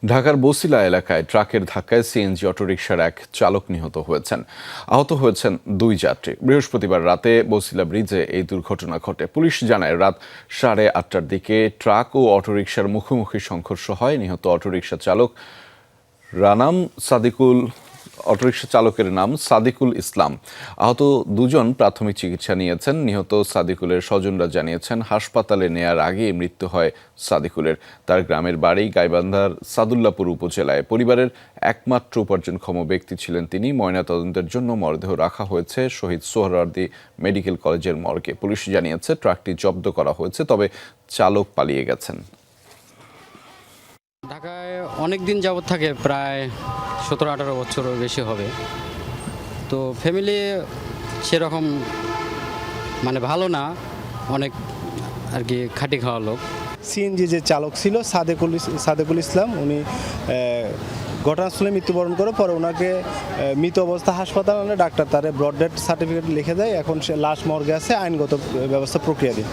ঢাকার বছিলা এলাকায় ট্রাকের ধাক্কায় সিএনজি অটোরিকশার এক চালক নিহত হয়েছেন। আহত হয়েছেন দুই যাত্রী। বৃহস্পতিবার রাতে বছিলা ব্রিজে এই দুর্ঘটনা ঘটে। পুলিশ জানায় রাত 8:30টার দিকে ট্রাক ও অটোরিকশার মুখোমুখি সংঘর্ষ হয়। নিহত অটোরিকশা চালক অটোরিকশা চালকের নাম সাদিকুল ইসলাম। আহত দুজন প্রাথমিক চিকিৎসা নিয়েছেন। নিহত সাদিকুলের স্বজনরা জানিয়েছেন হাসপাতালে নেয়ার আগেই মৃত্যু হয় সাদিকুলের। তার গ্রামের বাড়ি গাইবান্ধার সাদুল্লাপুর উপজেলায়। পরিবারের একমাত্র উপার্জনক্ষম ব্যক্তি ছিলেন তিনি। ময়নাতদন্তের জন্য মরদেহ রাখা হয়েছে শহীদ সোহরাওয়ার্দী মেডিকেল কলেজের মর্গে। পুলিশ জানিয়েছে ট্রাকটি জব্দ করা হয়েছে, তবে চালক পালিয়ে গেছেন। ঢাকায় অনেক দিন যাবৎ থাকে, প্রায় 17-18 বছরও বেশি হবে। তো ফ্যামিলি সেরকম ভালো না, অনেক আর কি খাটি খাওয়া লোক। সিএনজি যে চালক ছিল সাদেকুল ইসলাম, উনি ঘটনাস্থলে মৃত্যুবরণ করে। পরে ওনাকে মৃত অবস্থা হাসপাতালে ডাক্তার তারে ব্রড ডেথ সার্টিফিকেট লিখে দেয়। এখন সে লাশ মর্গে আছে, আইনগত ব্যবস্থা প্রক্রিয়া দিয়ে।